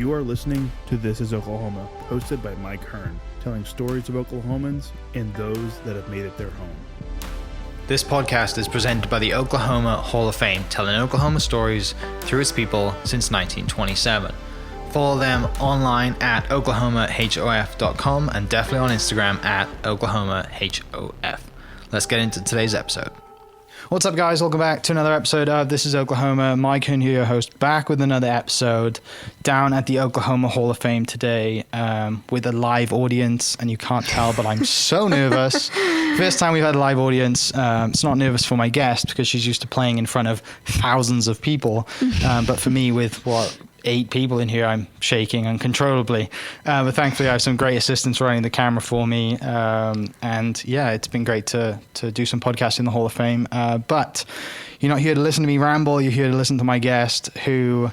You are listening to This is Oklahoma, hosted by Mike Hearn, telling stories of Oklahomans and those that have made it their home. This podcast is presented by the Oklahoma Hall of Fame, telling Oklahoma stories through its people since 1927. Follow them online at oklahomahof.com and definitely on Instagram at oklahomahof. Let's get into today's episode. What's up, guys? Welcome back to another episode of This is Oklahoma. Mike Hearn here, your host, back with another episode down at the Oklahoma Hall of Fame today with a live audience. And you can't tell, but I'm so nervous. First time we've had a live audience. It's not nervous for my guest because she's used to playing in front of thousands of people. But for me, with 8 people in here, I'm shaking uncontrollably. But thankfully, I have some great assistants running the camera for me. And yeah, it's been great to do some podcasts in the Hall of Fame. But you're not here to listen to me ramble. You're here to listen to my guest who,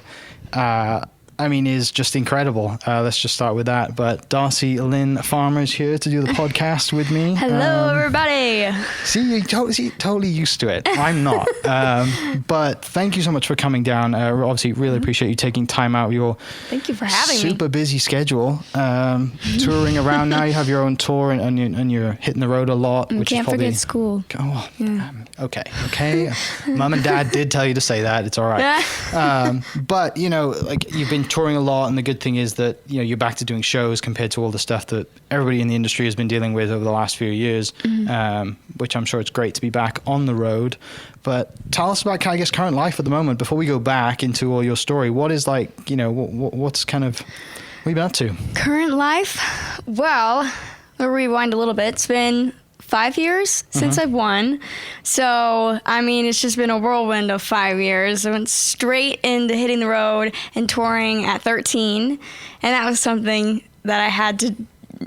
is just incredible. Let's just start with that. But Darci Lynne Farmer is here to do the podcast with me. Hello, everybody. See, you're totally used to it. I'm not. But thank you so much for coming down. Obviously, really appreciate you taking time out of your Thank you for having me. Super busy schedule. Touring around now. You have your own tour and you're hitting the road a lot. And which can't is probably, forget school. Oh, yeah. Okay. Mom and Dad did tell you to say that. It's all right. But, you've been touring a lot, and the good thing is that, you're back to doing shows compared to all the stuff that everybody in the industry has been dealing with over the last few years, which I'm sure it's great to be back on the road. But tell us about, current life at the moment before we go back into all your story. What is what's what have you been up to? Current life? Well, I'll rewind a little bit. It's been 5 years since I've won. So, it's just been a whirlwind of 5 years. I went straight into hitting the road and touring at 13. And that was something that I had to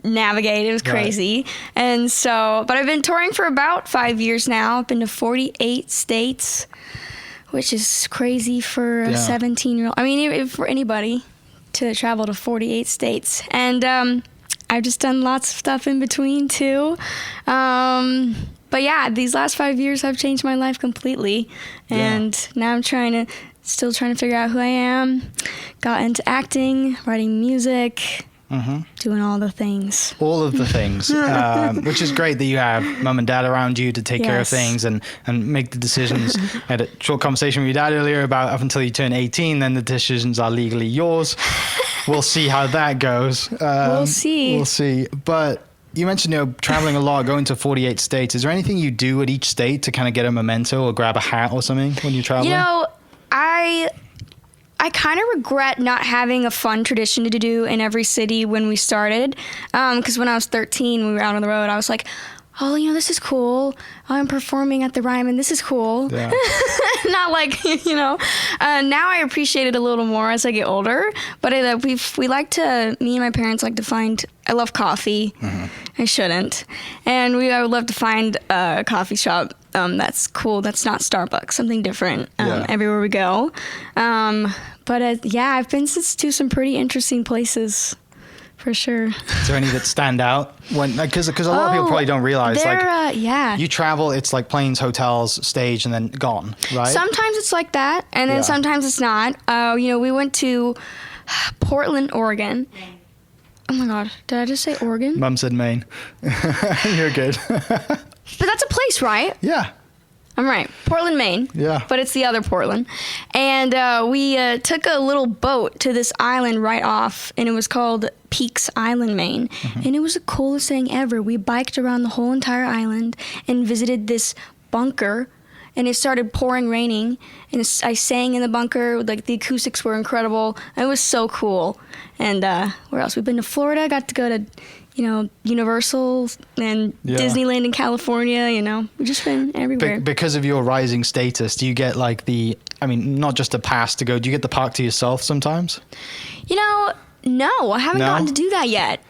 navigate. It was crazy. Right. And so, but I've been touring for about 5 years now. I've been to 48 states, which is crazy for a 17-year-old. For anybody to travel to 48 states. And, I've just done lots of stuff in between too. But yeah, these last 5 years have changed my life completely. And now I'm still trying to figure out who I am. Got into acting, writing music, doing all the things. All of the things, which is great that you have mom and dad around you to take care of things and make the decisions. I had a short conversation with your dad earlier about up until you turn 18, then the decisions are legally yours. We'll see how that goes. We'll see. But you mentioned, traveling a lot, going to 48 states. Is there anything you do at each state to kind of get a memento or grab a hat or something when you travel? I kind of regret not having a fun tradition to do in every city when we started. Because when I was 13, we were out on the road, I was like, oh, this is cool. I'm performing at the Ryman. This is cool. Yeah. Not like, now I appreciate it a little more as I get older. But me and my parents like to find, I love coffee. I shouldn't. And I would love to find a coffee shop that's cool. That's not Starbucks, something different everywhere we go. But I've been to some pretty interesting places. For sure. Is there any that stand out? Because a lot of people probably don't realize. You travel, it's like planes, hotels, stage, and then gone, right? Sometimes it's like that, and then sometimes it's not. We went to Portland, Oregon. Oh my God, did I just say Oregon? Mum said Maine. You're good. But that's a place, right? Yeah. I'm right. Portland, Maine. Yeah. But it's the other Portland. And we took a little boat to this island right off, and it was called Peaks Island, Maine. And it was the coolest thing ever. We biked around the whole entire island and visited this bunker, and it started raining, and I sang in the bunker. Like, the acoustics were incredible. It was so cool. And where else? We've been to Florida, got to go to Universal and Disneyland in California, we've just been everywhere. Because of your rising status, do you get not just a pass to go, do you get the park to yourself sometimes? No, I haven't gotten to do that yet.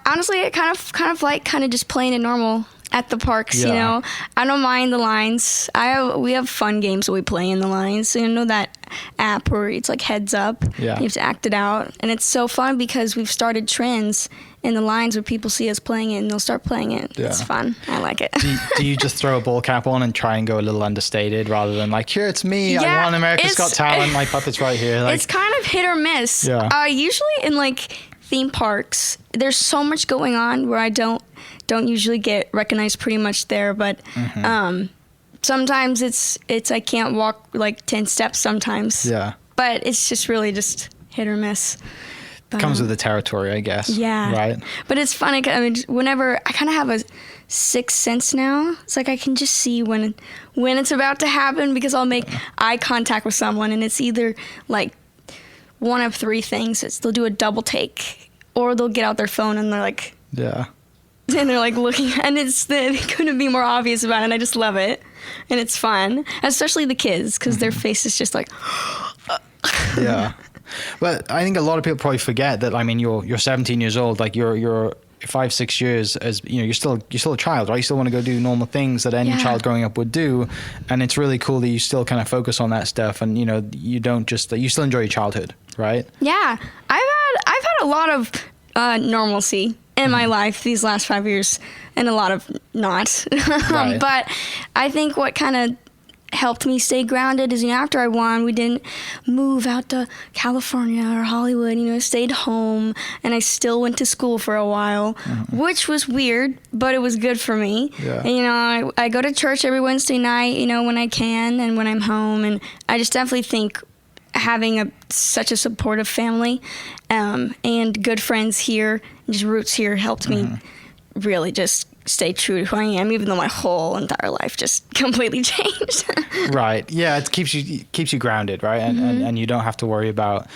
Honestly, it kind of just playing it normal. at the parks, Yeah. you know. I don't mind the lines. We have fun games that we play in the lines. You know that app where it's like heads up. Yeah. You have to act it out. And it's so fun because we've started trends in the lines where people see us playing it and they'll start playing it. Yeah. It's fun. I like it. Do you just throw a ball cap on and try and go a little understated rather than like, here, it's me. I Yeah, won America's Got it's- Talent. My puppet's right here. Like, It's kind of hit or miss. Yeah. Usually in like theme parks, there's so much going on where I don't usually get recognized pretty much there, but sometimes it's I can't walk like 10 steps sometimes. yeah. But it's just really just hit or miss. But, Comes with the territory, I guess. yeah. Right? But it's funny. I mean, whenever I kind of have a sixth sense now, it's like I can just see when it's about to happen because I'll make eye contact with someone and it's either like one of three things. They'll do a double take or they'll get out their phone and they're like Yeah. looking and they couldn't be more obvious about it and I just love it and it's fun, especially the kids because their face is just like Yeah. But I think a lot of people probably forget that, I mean, you're 17 years old, like you're 5-6 years as, you know, you're still a child, right? You still want to go do normal things that any Yeah. child growing up would do. And it's really cool that you still kind of focus on that stuff. And, you know, you don't just, you still enjoy your childhood, right? Yeah, I've had a lot of normalcy in my life these last 5 years, and a lot of not. Right. But I think what kind of helped me stay grounded is, you know, after I won, we didn't move out to California or Hollywood. You know, I stayed home, and I still went to school for a while, which was weird, but it was good for me. Yeah. And, you know, I go to church every Wednesday night, you know, when I can and when I'm home, and I just definitely think having such a supportive family and good friends here, just roots here, helped me really just stay true to who I am, even though my whole entire life just completely changed. Right. Yeah. It keeps you grounded, right? And you don't have to worry about,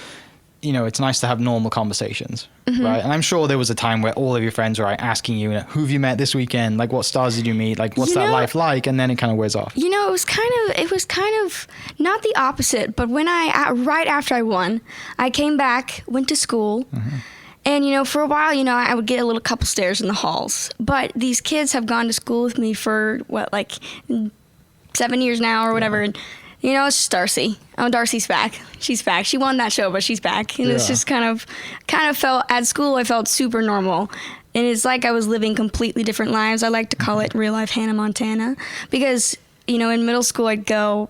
you know, it's nice to have normal conversations, right? And I'm sure there was a time where all of your friends were like, asking you, who have you met this weekend? Like, what stars did you meet? Like, what's that life like? And then it kind of wears off. You know, it was kind of not the opposite, but when right after I won, I came back, went to school, and, you know, for a while, you know, I would get a little couple stares in the halls. But these kids have gone to school with me for, like 7 years now or whatever. And, you know, it's just Darci. Oh, Darci's back. She's back. She won that show, but she's back. And it's just kind of felt, at school, I felt super normal. And it's like I was living completely different lives. I like to call it real life Hannah Montana. Because, you know, in middle school, I'd go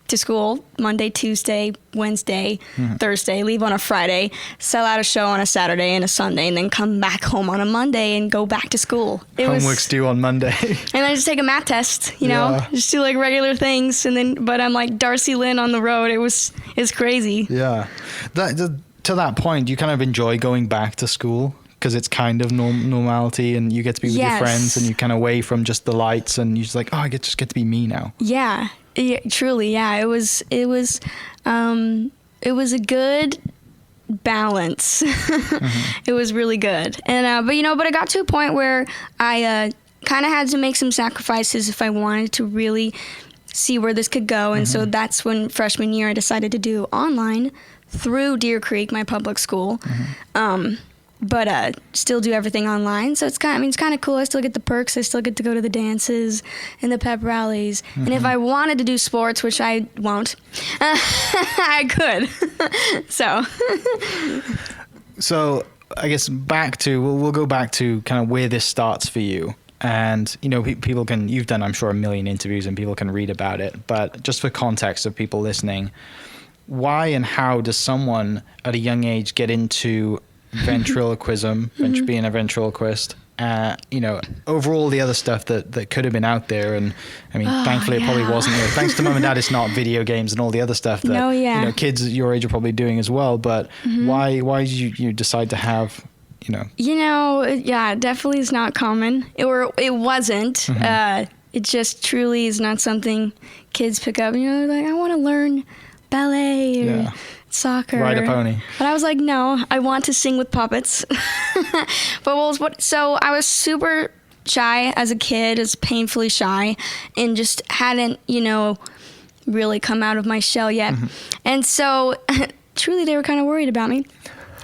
to school Monday, Tuesday, Wednesday, Thursday, leave on a Friday, sell out a show on a Saturday and a Sunday, and then come back home on a Monday and go back to school. Homework's due on Monday. And I just take a math test, you know, just do like regular things. And then, but I'm like Darci Lynne on the road. It's crazy. Yeah. To that point, do you kind of enjoy going back to school? Because it's kind of normality and you get to be with your friends and you kind of away from just the lights and you're just like, oh, I just get to be me now. Yeah, truly. Yeah. It was a good balance. It was really good. And, but it got to a point where I kind of had to make some sacrifices if I wanted to really see where this could go. And so that's when freshman year I decided to do online through Deer Creek, my public school. But still do everything online. So it's kind of cool. I still get the perks. I still get to go to the dances and the pep rallies. And if I wanted to do sports, which I won't, I could. So I guess we'll go back to kind of where this starts for you. And, you know, you've done, I'm sure, a million interviews and people can read about it. But just for context of people listening, why and how does someone at a young age get into ventriloquism, being a ventriloquist, you know, over all the other stuff that could have been out there? And I mean, thankfully it probably wasn't. You know, thanks to mom and dad, it's not video games and all the other stuff that you know, kids your age are probably doing as well. But why did you decide to have, you know? You know, yeah, definitely is not common. It wasn't. It just truly is not something kids pick up. You know, like, I want to learn ballet or soccer. Ride a pony. But I was like, no, I want to sing with puppets. So I was super shy as a kid, as painfully shy, and just hadn't, you know, really come out of my shell yet. And so truly they were kind of worried about me.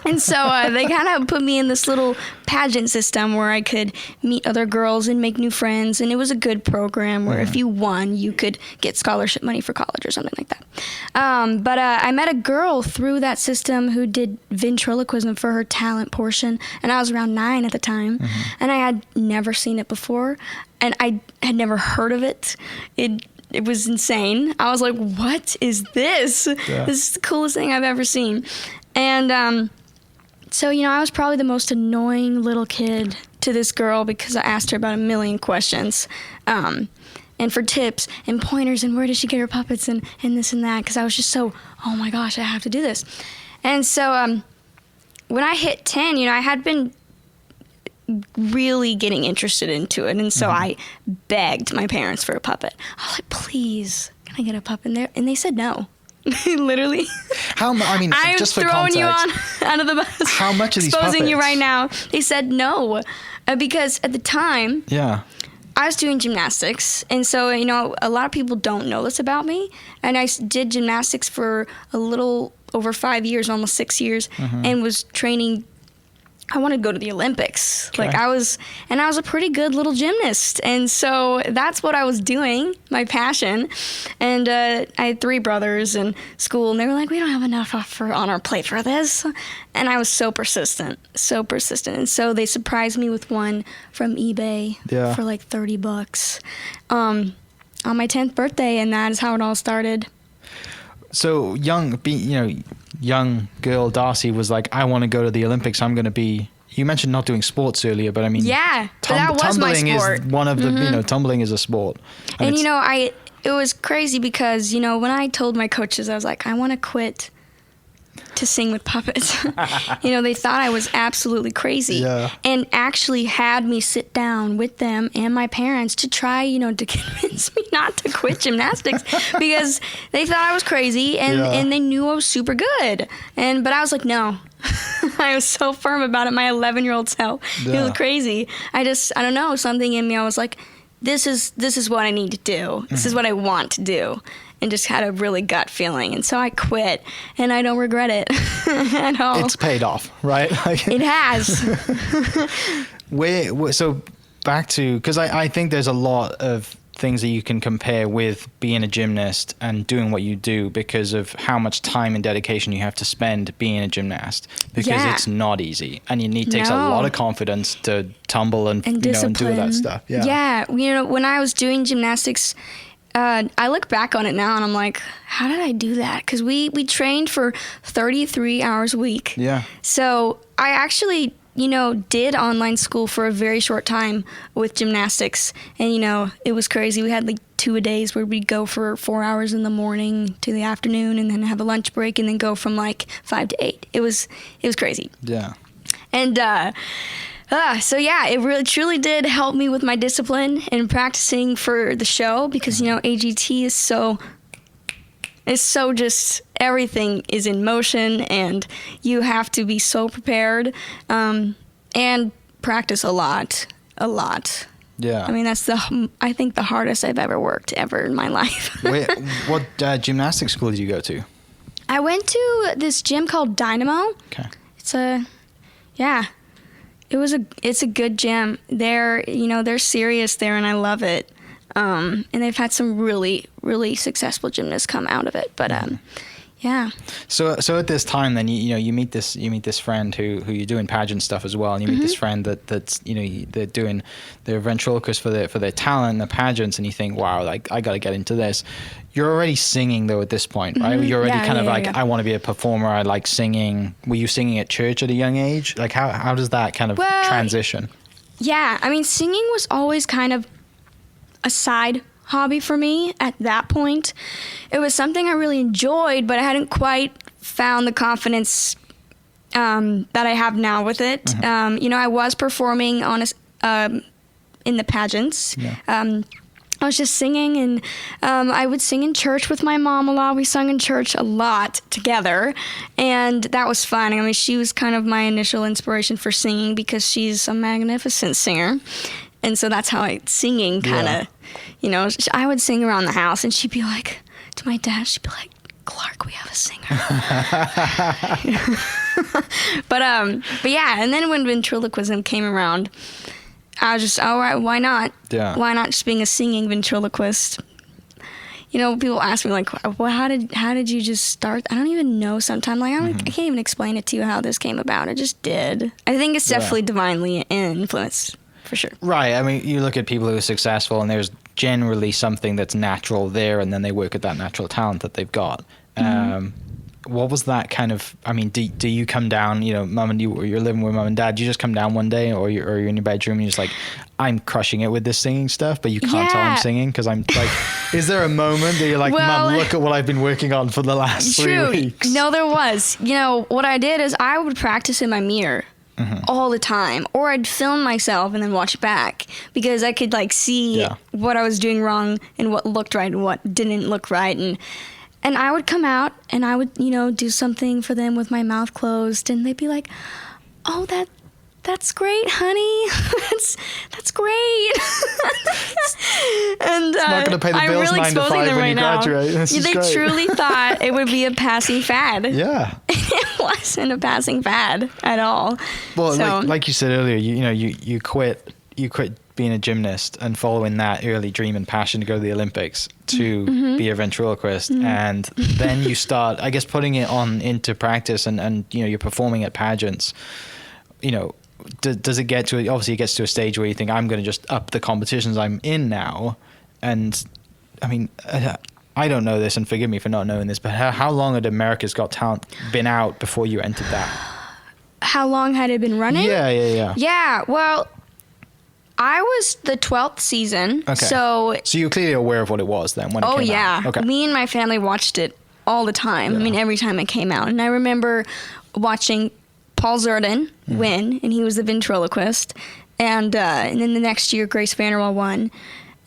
And so they kind of put me in this little pageant system where I could meet other girls and make new friends. And it was a good program where if you won, you could get scholarship money for college or something like that. But I met a girl through that system who did ventriloquism for her talent portion. And I was around 9 at the time. And I had never seen it before. And I had never heard of it. It was insane. I was like, what is this? Yeah. This is the coolest thing I've ever seen. And so, I was probably the most annoying little kid to this girl because I asked her about a million questions. And for tips and pointers and where did she get her puppets and this and that. Because I was just so, oh my gosh, I have to do this. And so when I hit 10, I had been really getting interested into it. And so I begged my parents for a puppet. I was like, please, can I get a puppet in there? And they said no. Literally. I'm just for throwing context, you out of the bus. How much are these puppets? Exposing you right now. They said no. Because at the time, I was doing gymnastics. And so, a lot of people don't know this about me. And I did gymnastics for a little over 5 years, almost 6 years, and was training. I wanted to go to the Olympics. Okay. I was a pretty good little gymnast. And so that's what I was doing, my passion. And I had 3 brothers in school, and they were like, we don't have enough on our plate for this. And I was so persistent. And so they surprised me with one from eBay for like $30 on my 10th birthday, and that is how it all started. So young girl Darci was like, I want to go to the Olympics. I'm going to be. You mentioned not doing sports earlier, but I mean, but that was my tumbling sport. is one of the. Tumbling is a sport. And it was crazy because when I told my coaches, I was like, I want to quit to sing with puppets. They thought I was absolutely crazy, and actually had me sit down with them and my parents to try, to convince me not to quit gymnastics because they thought I was crazy and they knew I was super good. But I was like, no. I was so firm about it. My 11-year-old self, it was crazy. I don't know, something in me. I was like, this is what I need to do. This is what I want to do. And just had a really gut feeling. And so I quit, and I don't regret it at all. It's paid off, right? It has. So back to, because I think there's a lot of things that you can compare with being a gymnast and doing what you do because of how much time and dedication you have to spend being a gymnast, because it's not easy, and it takes a lot of confidence to tumble and and do that stuff. When I was doing gymnastics, I look back on it now and I'm like, how did I do that? Because we trained for 33 hours a week. Yeah. So I actually, did online school for a very short time with gymnastics. And, it was crazy. We had like 2-a-days where we'd go for 4 hours in the morning to the afternoon and then have a lunch break and then go from like 5 to 8. It was crazy. Yeah. And, it really truly did help me with my discipline and practicing for the show because, AGT is so just everything is in motion and you have to be so prepared and practice a lot. Yeah. I mean, that's I think the hardest I've ever worked ever in my life. Wait, what gymnastics school did you go to? I went to this gym called Dynamo. Okay. It's a good gym. They're serious there, and I love it. And they've had some really, really successful gymnasts come out of it. But So at this time, then you meet this friend who you're doing pageant stuff as well, and you meet this friend that's they're ventriloquists for their talent and the pageants, and you think, wow, like I got to get into this. You're already singing though at this point, right? You're already I want to be a performer. I like singing. Were you singing at church at a young age? Like how does that kind of transition? Yeah, I mean, singing was always kind of a side hobby for me at that point. It was something I really enjoyed, but I hadn't quite found the confidence that I have now with it. I was performing in the pageants. Yeah. I was just singing, and I would sing in church with my mom a lot. We sung in church a lot together, and that was fun. I mean, she was kind of my initial inspiration for singing because she's a magnificent singer. And so that's how singing kind of, I would sing around the house, and she'd be like, to my dad, she'd be like, Clark, we have a singer. But yeah, and then when ventriloquism came around, I was just, all right, why not? Yeah. Why not just being a singing ventriloquist? You know, people ask me like, well, how did you just start? I don't even know sometimes. Like, I can't even explain it to you how this came about. It just did. I think it's definitely divinely influenced, for sure. Right. I mean, you look at people who are successful and there's generally something that's natural there, and then they work at that natural talent that they've got. What was that kind of, I mean, do you come down, you know, you're living with mom and dad, do you just come down one day or you're in your bedroom and you're just like, I'm crushing it with this singing stuff, but you can't tell I'm singing because I'm like, is there a moment that you're like, Mom, look at what I've been working on for the last 3 weeks? No, there was. You know, what I did is I would practice in my mirror all the time, or I'd film myself and then watch back because I could like see what I was doing wrong and what looked right and what didn't look right. And I would come out and I would, you know, do something for them with my mouth closed, and they'd be like, "Oh, that's great, honey. that's great." And it's not going to pay the bills really 9 to 5 when you graduate. They truly thought it would be a passing fad. Yeah. It wasn't a passing fad at all. Well, so, like you said earlier, you quit being a gymnast and following that early dream and passion to go to the Olympics to be a ventriloquist, and then you start, I guess, putting it into practice, and you know, you're performing at pageants. You know, does it get to, obviously it gets to a stage where you think, I'm going to just up the competitions I'm in now? And I mean, I don't know this, and forgive me for not knowing this, but how long had America's Got Talent been out before you entered that? How long had it been running? Yeah. Yeah, well, I was the 12th season. Okay. So you're clearly aware of what it was then when it came out. Okay. Me and my family watched it all the time. I mean, every time it came out. And I remember watching Paul Zerdin win, and he was the ventriloquist. And then the next year, Grace Vanderwall won.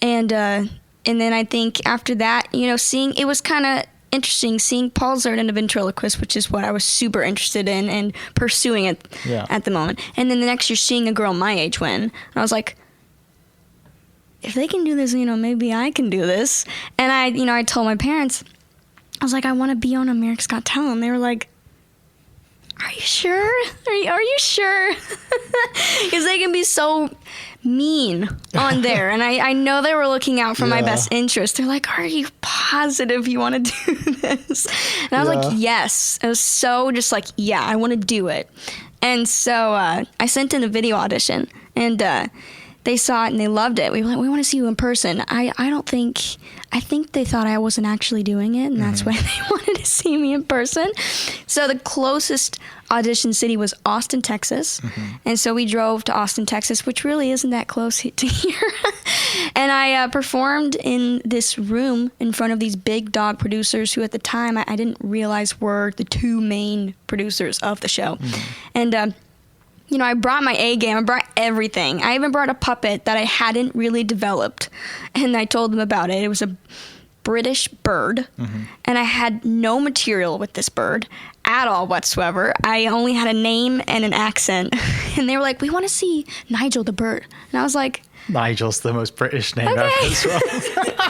And then I think after that, you know, it was kind of interesting seeing Paul Zerdin, a ventriloquist, which is what I was super interested in and pursuing it at the moment. And then the next year, seeing a girl my age win. And I was like, if they can do this, you know, maybe I can do this. And I told my parents, I was like, I want to be on America's Got Talent. And they were like, are you sure? Are you sure? Because they can be so mean on there. And I know they were looking out for my best interest. They're like, are you positive you want to do this? And I was like, yes. It was so just like, yeah, I want to do it. And so I sent in a video audition, and they saw it and they loved it. We were like, we want to see you in person. I think they thought I wasn't actually doing it, and that's why they wanted to see me in person. So the closest audition city was Austin, Texas. And so we drove to Austin, Texas, which really isn't that close to here. And I performed in this room in front of these big dog producers who at the time I didn't realize were the two main producers of the show. And you know, I brought my A game. I brought everything. I even brought a puppet that I hadn't really developed, and I told them about it. It was a British bird, and I had no material with this bird at all whatsoever. I only had a name and an accent, and they were like, we want to see Nigel the bird. And I was like, Nigel's the most British name ever as well.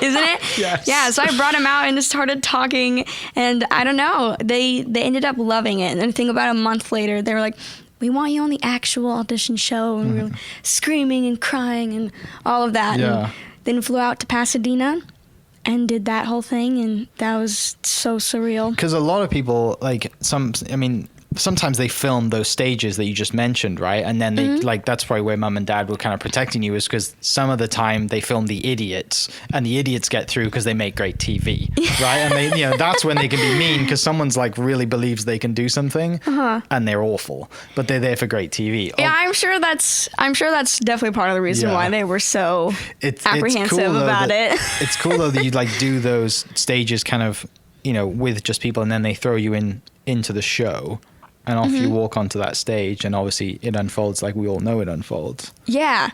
Isn't it? Yes. Yeah, so I brought him out and just started talking, and I don't know, they ended up loving it. And I think about a month later, they were like, we want you on the actual audition show. And we were screaming and crying and all of that. Yeah. And then flew out to Pasadena and did that whole thing. And that was so surreal. Because a lot of people, like, sometimes they film those stages that you just mentioned, right? And then they like, that's probably where mum and dad were kind of protecting you, is because some of the time they film the idiots, and the idiots get through because they make great TV, right? And they, you know, that's when they can be mean because someone's like really believes they can do something, and they're awful, but they're there for great TV. Yeah, I'm sure that's definitely part of the reason why they were so apprehensive cool, about it. It's cool though that you like do those stages kind of, you know, with just people, and then they throw you into the show. And off you walk onto that stage, and obviously it unfolds like we all know it unfolds. Yeah.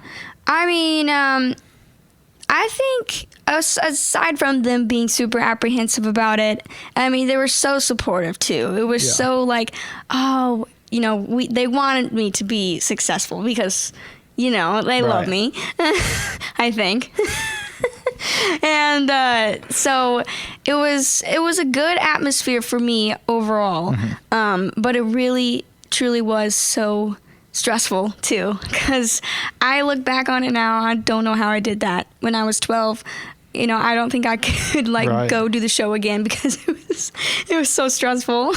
I mean, I think aside from them being super apprehensive about it, I mean, they were so supportive too. It was so like, oh, you know, they wanted me to be successful because, you know, they love me, I think. And so it was a good atmosphere for me overall, but it really truly was so stressful too, because I look back on it now, I don't know how I did that when I was 12. You know, I don't think I could go do the show again because it was so stressful.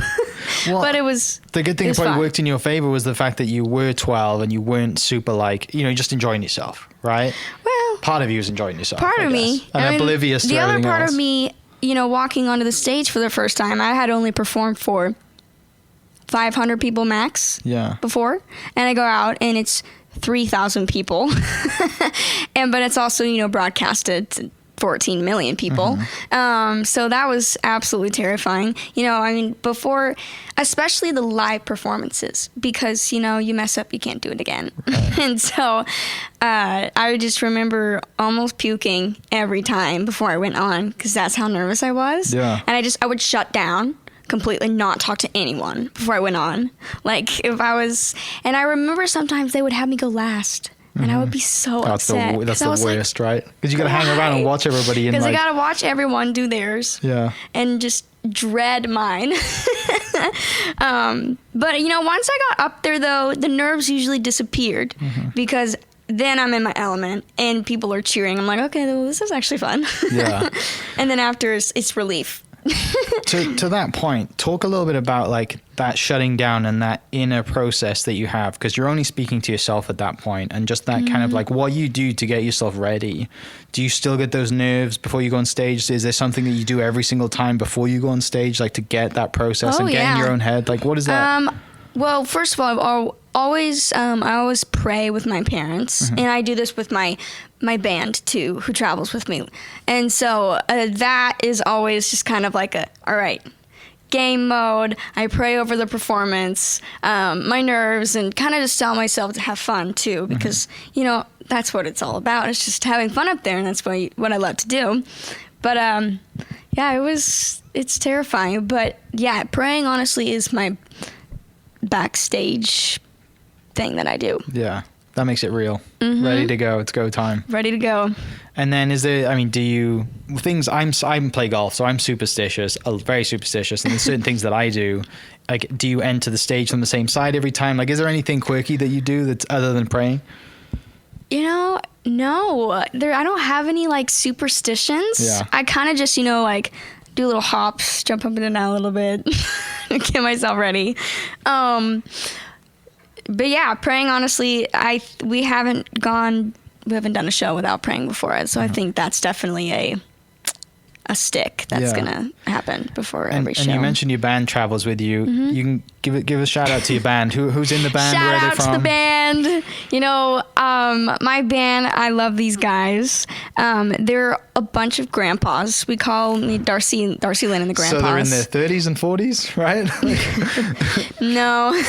Well, but it was the good thing that probably fun. worked in your favor was the fact that you were 12 and you weren't super just enjoying yourself, right? Well, Part of you was enjoying yourself. part I of guess. me, And oblivious to the other everything part else. of me, walking onto the stage for the first time, I had only performed for 500 people max before, and I go out and it's 3,000 people, but it's also broadcasted to 14 million people. So that was absolutely terrifying. Before, especially the live performances, because you mess up, you can't do it again. Right. And so I just remember almost puking every time before I went on, because that's how nervous I was. Yeah. And I would shut down completely, not talk to anyone before I went on. And I remember sometimes they would have me go last. And I would be so upset. That's the worst, right? Because you got to hang around and watch everybody. Because I got to watch everyone do theirs. Yeah. And just dread mine. But, once I got up there, though, the nerves usually disappeared. Because then I'm in my element and people are cheering. I'm like, okay, well, this is actually fun. Yeah. And then after, it's relief. To that point, talk a little bit about that shutting down and that inner process that you have, because you're only speaking to yourself at that point, and just that kind of what you do to get yourself ready. Do you still get those nerves before you go on stage? Is there something that you do every single time before you go on stage, to get that process and get in your own head? What is that? Well, first of all, I always pray with my parents, and I do this with my band too, who travels with me. And so that is always just kind of all right, game mode. I pray over the performance, my nerves, and kind of just tell myself to have fun too, because that's what it's all about. It's just having fun up there, and that's what I love to do. But it's terrifying. But yeah, praying honestly is my backstage thing that I do. Yeah, that makes it real. Ready to go. It's go time. Ready to go. And then do you I play golf, so I'm superstitious, very superstitious, and there's certain things that I do. Do you enter the stage from the same side every time? Is there anything quirky that you do that's other than praying? No. I don't have any superstitions. Yeah. I kind of just do little hops, jump up and down a little bit, get myself ready. But yeah, praying honestly, we haven't done a show without praying before it, so I think that's definitely a stick that's gonna happen before every show. And you mentioned your band travels with you. You can give a shout out to your band. Who's in the band? Where are they from? Shout out to the band. My band, I love these guys. They're a bunch of grandpas. We call me Darci Lynne and the grandpas. So they're in their 30s and 40s, right? No.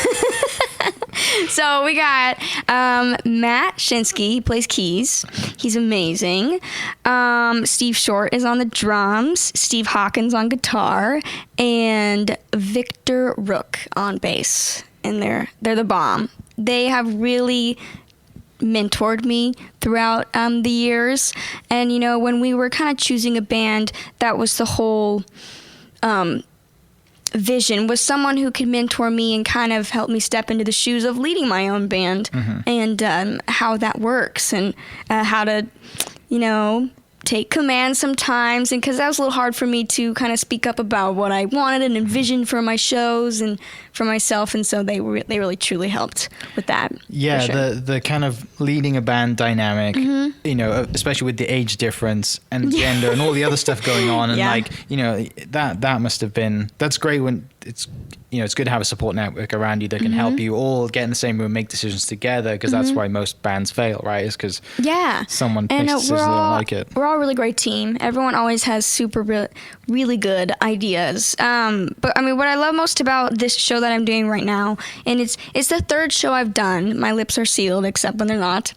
So we got Matt Shinsky. He plays keys. He's amazing. Steve Short is on the drums. Steve Hawkins on guitar. And Victor Rook on bass. And they're the bomb. They have really mentored me throughout the years. And, when we were kind of choosing a band, that was the whole vision, was someone who could mentor me and kind of help me step into the shoes of leading my own band, and how that works, and how to, take command sometimes, and because that was a little hard for me to kind of speak up about what I wanted and envisioned for my shows and for myself, and so they really truly helped with that. Yeah, sure. the kind of leading a band dynamic, especially with the age difference and gender and all the other stuff going on, and that must have been, that's great when it's good to have a support network around you that can help you all get in the same room, make decisions together, because that's why most bands fail, right? Is because someone makes decisions they don't like it. We're all a really great team. Everyone always has really good ideas. But what I love most about this show that I'm doing right now, and it's the third show I've done. My lips are sealed, except when they're not.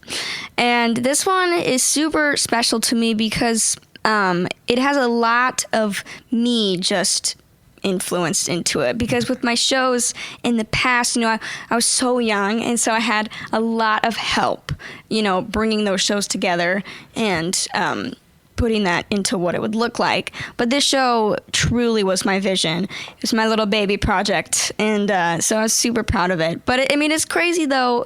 And this one is super special to me because it has a lot of me just influenced into it, because with my shows in the past, I was so young, and so I had a lot of help, bringing those shows together, and putting that into what it would look like. But this show truly was my vision. It was my little baby project, and so I was super proud of it. But it's crazy though.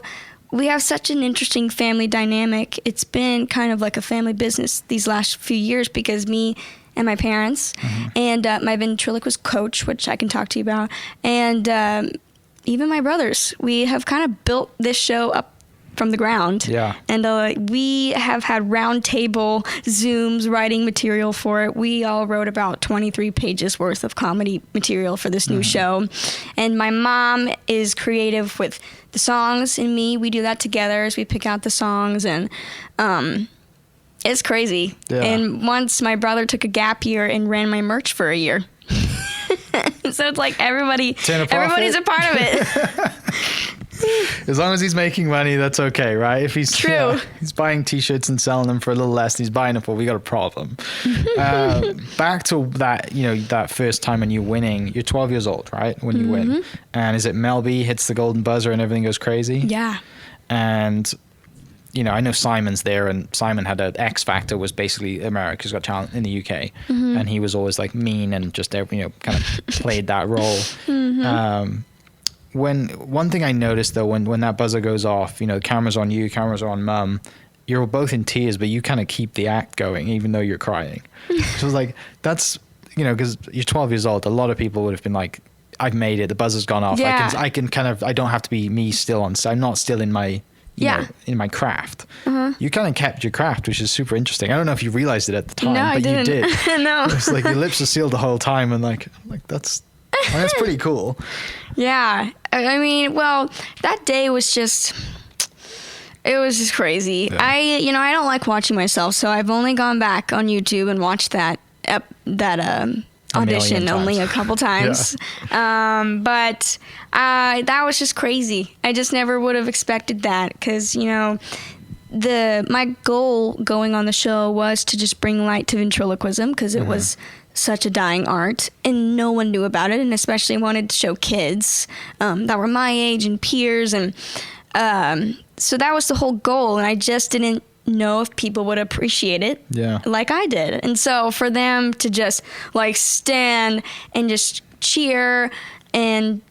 We have such an interesting family dynamic. It's been kind of like a family business these last few years because me and my parents and my ventriloquist coach, which I can talk to you about, and even my brothers, we have kind of built this show up from the ground. Yeah. And we have had round table Zooms writing material for it. We all wrote about 23 pages worth of comedy material for this new show. And my mom is creative with the songs, and me, we do that together as we pick out the songs, and it's crazy. Yeah. And once my brother took a gap year and ran my merch for a year. So it's like everybody's a part of it. As long as he's making money, that's okay, right? If he's true, he's buying T-shirts and selling them for a little less than he's buying them for, we got a problem. Back to that, that first time when you're winning, you're 12 years old, right? When you win, and is it Mel B hits the golden buzzer and everything goes crazy? Yeah. And I know Simon's there, and Simon had an X Factor, was basically America's Got Talent in the UK, and he was always like mean and just kind of played that role. When one thing I noticed though, when that buzzer goes off, cameras on you, cameras are on Mum, you're both in tears, but you kind of keep the act going even though you're crying. So it's like, that's, because you're 12 years old, a lot of people would have been like, I've made it, the buzzer's gone off. Yeah. I can kind of, I don't have to be me still on, so I'm not still in my, in my craft. You kind of kept your craft, which is super interesting. I don't know if you realized it at the time, but you did. No. It's like your lips are sealed the whole time, and like that's pretty cool. Yeah. Well, that day was just, it was just crazy. Yeah. I don't like watching myself, so I've only gone back on YouTube and watched that audition only a couple times. But that was just crazy. I just never would have expected that because, my goal going on the show was to just bring light to ventriloquism because it was such a dying art and no one knew about it, and especially wanted to show kids that were my age and peers, and so that was the whole goal, and I just didn't know if people would appreciate it like I did. And so for them to just like stand and just cheer and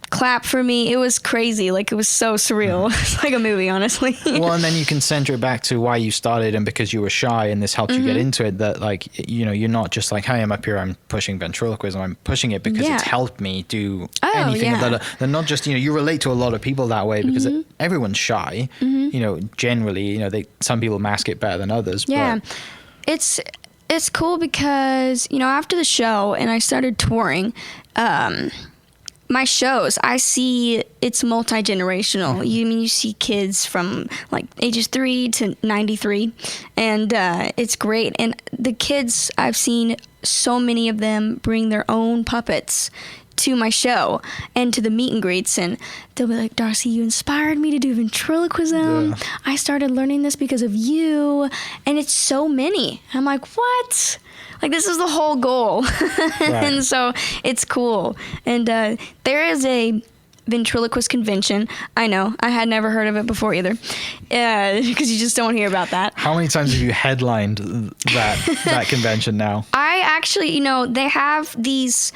clap for me, it was crazy. Like, it was so surreal. It's like a movie, honestly. Well, and then you can center it back to why you started, and because you were shy and this helped you get into it, that like, you're not just like, hey, I'm up here, I'm pushing ventriloquism, I'm pushing it because it's helped me do anything. They're not just, you relate to a lot of people that way because everyone's shy, generally, some people mask it better than others. Yeah. But It's cool because, after the show and I started touring, my shows, I see it's multi-generational. You see kids from like ages 3 to 93, and it's great. And the kids, I've seen so many of them bring their own puppets to my show and to the meet and greets, and they'll be like, Darci, you inspired me to do ventriloquism. Yeah. I started learning this because of you. And it's so many. I'm like, what? Like, this is the whole goal. Right. And so it's cool. And there is a ventriloquist convention. I know. I had never heard of it before either, because you just don't hear about that. How many times have you headlined that convention now? I actually, they have these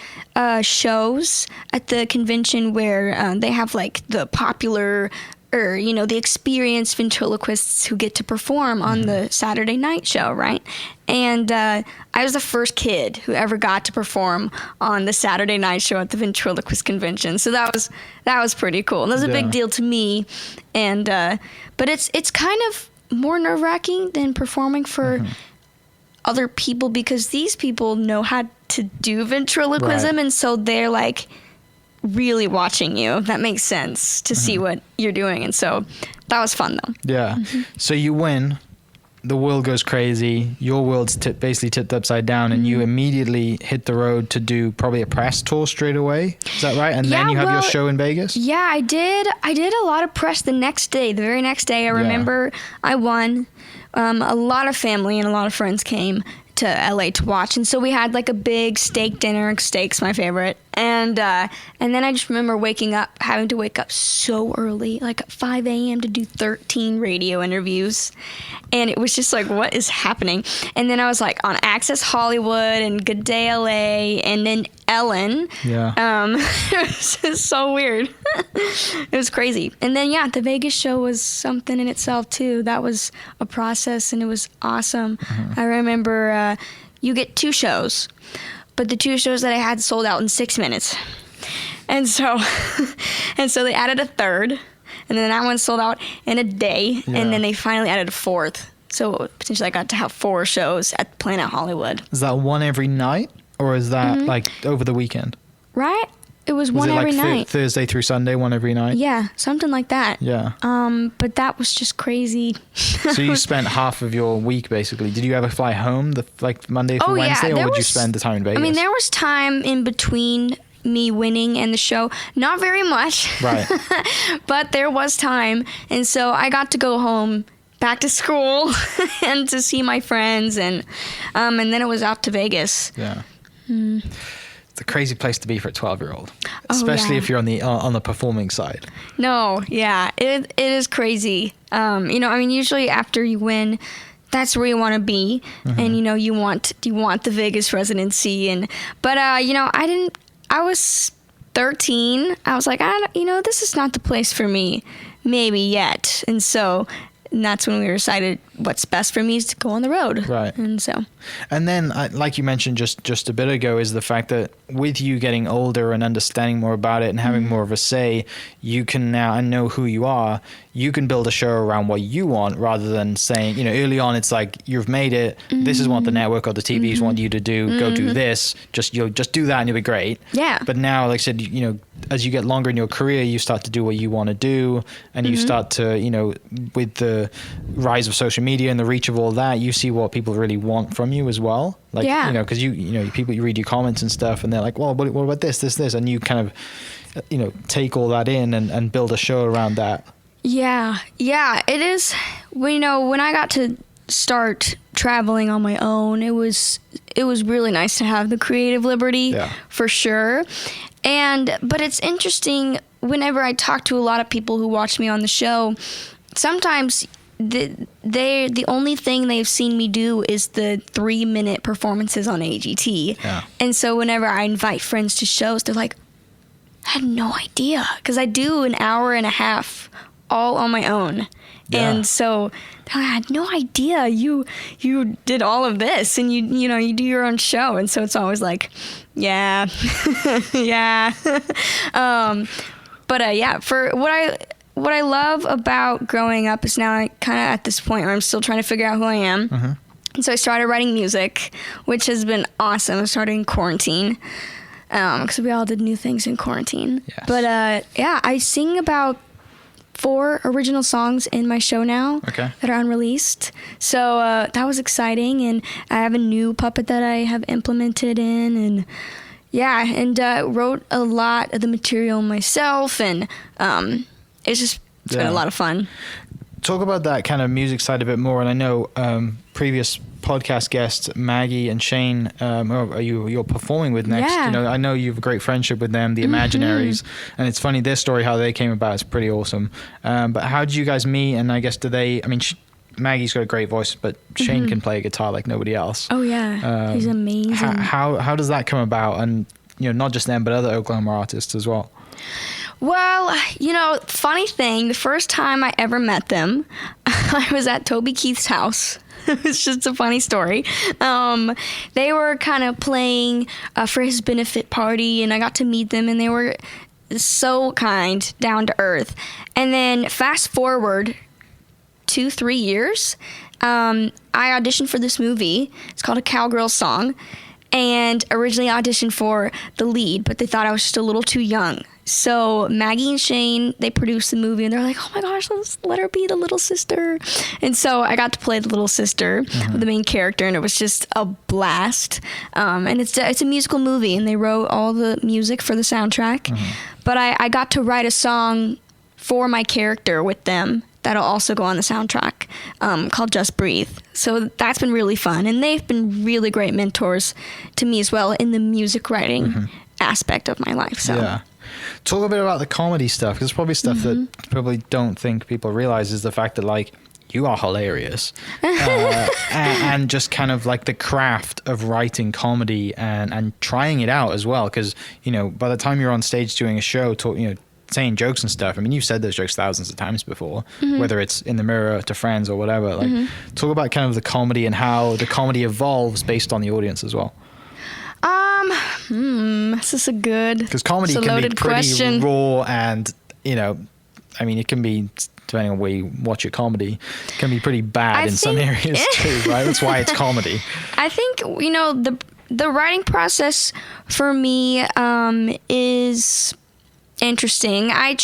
shows at the convention where they have like the popular or, the experienced ventriloquists who get to perform on the Saturday night show, right? And I was the first kid who ever got to perform on the Saturday night show at the ventriloquist convention. So that was pretty cool. And that was a big deal to me. And but it's kind of more nerve-wracking than performing for other people, because these people know how to do ventriloquism, and so they're like really watching you, if that makes sense, to see what you're doing. And so that was fun though. Yeah. So you win, the world goes crazy, your world's basically tipped upside down, and you immediately hit the road to do probably a press tour straight away. Is that right? And then you have your show in Vegas? Yeah, I did a lot of press the very next day. I remember I won. A lot of family and a lot of friends came to LA to watch, and so we had like a big steak dinner. Steak's my favorite, And then I just remember having to wake up so early, like at 5 a.m. to do 13 radio interviews. And it was just like, what is happening? And then I was like on Access Hollywood and Good Day LA and then Ellen. Yeah. It was just so weird. It was crazy. And then, the Vegas show was something in itself too. That was a process and it was awesome. I remember you get 2 shows, but the 2 shows that I had sold out in 6 minutes. And so they added a third, and then that one sold out in a day, and then they finally added a fourth. So potentially I got to have 4 shows at Planet Hollywood. Is that one every night, or is that like over the weekend? Right? It was one every night. Thursday through Sunday, one every night? Yeah, something like that. Yeah. But that was just crazy. So you spent half of your week basically. Did you ever fly home Monday through Wednesday, or would you spend the time in Vegas? I mean, there was time in between me winning and the show. Not very much. Right. But there was time. And so I got to go home back to school and to see my friends. And then it was out to Vegas. Yeah. It's a crazy place to be for a 12-year-old, especially if you're on the performing side. No, yeah, it is crazy. Usually after you win, that's where you want to be, and you want the Vegas residency, but I didn't. I was 13. I was like, this is not the place for me, maybe yet, and that's when we decided what's best for me is to go on the road. Right. And then, like you mentioned just a bit ago, is the fact that with you getting older and understanding more about it and having more of a say, you can now, and know who you are, you can build a show around what you want rather than saying, early on it's like, you've made it, this is what the network or the TVs want you to do, go do this, just do that and you'll be great. Yeah. But now, like I said, as you get longer in your career, you start to do what you want to do, and you start to, with the rise of social media and the reach of all that, you see what people really want from you as well. Like, because people, you read your comments and stuff, and they're like, well, what about this, and you kind of, take all that in and build a show around that. Yeah, it is. When I got to start traveling on my own, it was really nice to have the creative liberty, for sure. But it's interesting, whenever I talk to a lot of people who watch me on the show, sometimes the only thing they've seen me do is the 3-minute performances on AGT. Yeah. And so whenever I invite friends to shows, they're like, I had no idea, because I do an hour and a half all on my own. Yeah. And so I had no idea you did all of this, and you do your own show. And so it's always like, yeah. For what I love about growing up is now I kind of at this point where I'm still trying to figure out who I am. And so I started writing music, which has been awesome. I started in quarantine, because we all did new things in quarantine. Yes. But I sing about 4 original songs in my show now that are unreleased. So that was exciting, and I have a new puppet that I have implemented in, and wrote a lot of the material myself, and it's been a lot of fun. Talk about that kind of music side a bit more, and I know previous podcast guests Maggie and Shane you're performing with next. Yeah. I know you have a great friendship with them, the Imaginaries, and it's funny, their story, how they came about, is pretty awesome. But how did you guys meet? And I guess Maggie's got a great voice, but Shane can play a guitar like nobody else. Oh yeah, he's amazing. How does that come about? And not just them, but other Oklahoma artists as well. Well, funny thing, the first time I ever met them, I was at Toby Keith's house. It's just a funny story. They were kind of playing for his benefit party, and I got to meet them, and they were so kind, down to earth. And then fast forward 2-3 years, I auditioned for this movie. It's called A Cowgirl Song, and originally auditioned for the lead, but they thought I was just a little too young. So Maggie and Shane, they produced the movie, and they're like, oh my gosh, let's let her be the little sister. And so I got to play the little sister, the main character, and it was just a blast. And it's a musical movie, and they wrote all the music for the soundtrack. But I got to write a song for my character with them that'll also go on the soundtrack, called Just Breathe. So that's been really fun, and they've been really great mentors to me as well in the music writing aspect of my life. So Yeah. Talk a bit about the comedy stuff, because probably stuff that probably don't think people realize is the fact that, like, you are hilarious. And just kind of like the craft of writing comedy and trying it out as well. Because, you know, by the time you're on stage doing a show, saying jokes and stuff, I mean, you've said those jokes thousands of times before, whether it's in the mirror to friends or whatever. Like, talk about kind of the comedy and how the comedy evolves based on the audience as well. This is a good, Because comedy can be pretty question. raw and, you know, I mean, it can be, depending on where you watch your comedy, it can be pretty bad in some areas too, right? That's why it's comedy. I think, you know, the writing process for me is interesting. I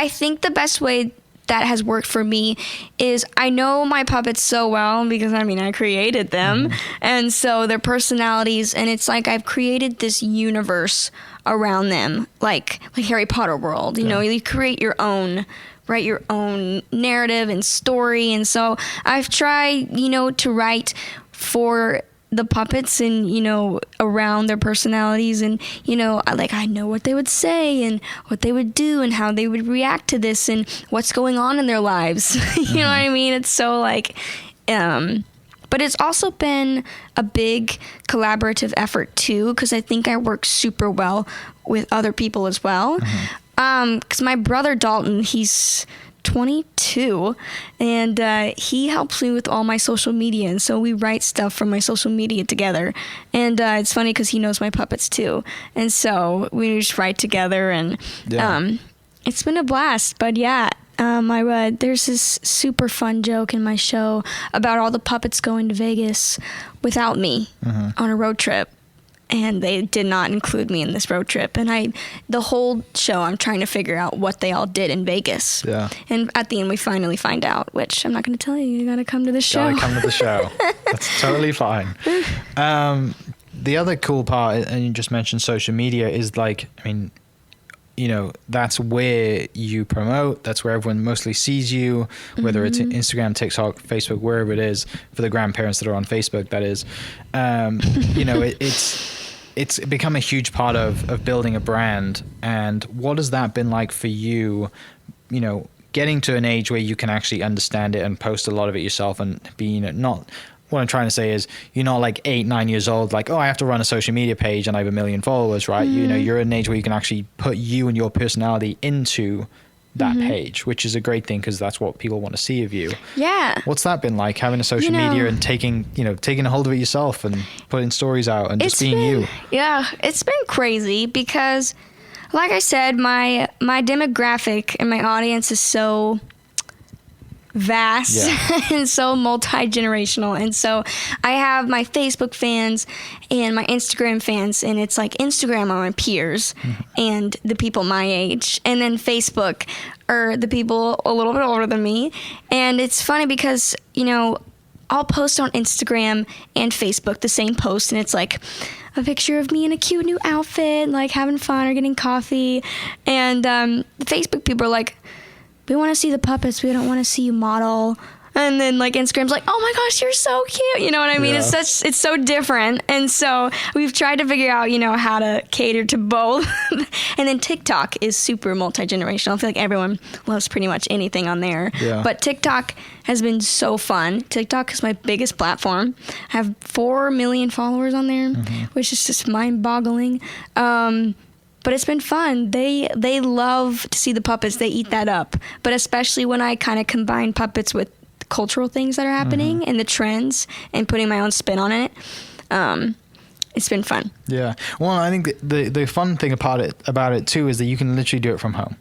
think the best way that has worked for me is I know my puppets so well because, I mean, I created them. And so their personalities, and it's like I've created this universe around them, like Harry Potter world. You know, you create your own, write your own narrative and story. And so I've tried, you know, to write for the puppets and, you know, around their personalities, and, you know, I know what they would say and what they would do and how they would react to this and what's going on in their lives. You know what I mean? It's so like, but it's also been a big collaborative effort too, because I think I work super well with other people as well. Because my brother Dalton, he's 22, and he helps me with all my social media, and so we write stuff from my social media together. And it's funny because he knows my puppets too, and so we just write together, and it's been a blast. But yeah, there's this super fun joke in my show about all the puppets going to Vegas without me on a road trip. And they did not include me in this road trip. And the whole show, I'm trying to figure out what they all did in Vegas. Yeah. And at the end, we finally find out, which I'm not going to tell you. You got to come to the show. Got to come to the show. That's totally fine. The other cool part, and you just mentioned social media, is like, I mean, you know, that's where you promote. That's where everyone mostly sees you, whether it's Instagram, TikTok, Facebook, wherever it is, for the grandparents that are on Facebook, that is. You know, it's become a huge part of building a brand. And what has that been like for you, you know, getting to an age where you can actually understand it and post a lot of it yourself and be, you know, not... What I'm trying to say is you're not like 8-9 years old, like, oh, I have to run a social media page and I have 1 million followers, right? You know, you're at an age where you can actually put you and your personality into that page, which is a great thing because that's what people want to see of you. Yeah. What's that been like, having a social media and taking a hold of it yourself and putting stories out and just being you? Yeah, it's been crazy because, like I said, my demographic and my audience is so vast and so multi-generational, and so I have my Facebook fans and my Instagram fans, and it's like Instagram are my peers and the people my age, and then Facebook are the people a little bit older than me. And it's funny because, you know, I'll post on Instagram and Facebook the same post, and it's like a picture of me in a cute new outfit, like having fun or getting coffee, and the Facebook people are like, we want to see the puppets. We don't want to see you model. And then like Instagram's like, oh my gosh, you're so cute. You know what I mean? Yeah. It's so different. And so we've tried to figure out, you know, how to cater to both. And then TikTok is super multi-generational. I feel like everyone loves pretty much anything on there. Yeah. But TikTok has been so fun. TikTok is my biggest platform. I have 4 million followers on there, which is just mind-boggling. But it's been fun. They love to see the puppets. They eat that up. But especially when I kind of combine puppets with cultural things that are happening and the trends and putting my own spin on it, it's been fun. Yeah. Well, I think the fun thing about it too is that you can literally do it from home.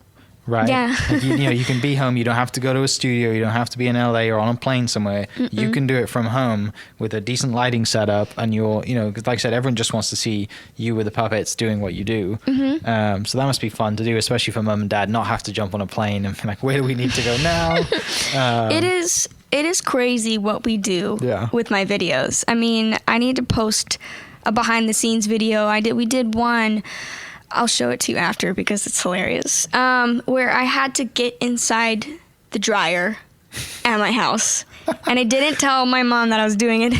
Right. Yeah. Like you can be home. You don't have to go to a studio. You don't have to be in LA or on a plane somewhere. You can do it from home with a decent lighting setup, and you're, you know, 'cause like I said, everyone just wants to see you with the puppets doing what you do. So that must be fun to do, especially for mum and dad, not have to jump on a plane and be like, where do we need to go now? It is crazy what we do with my videos. I mean, I need to post a behind the scenes video. We did one. I'll show it to you after because it's hilarious. Where I had to get inside the dryer at my house. And I didn't tell my mom that I was doing it.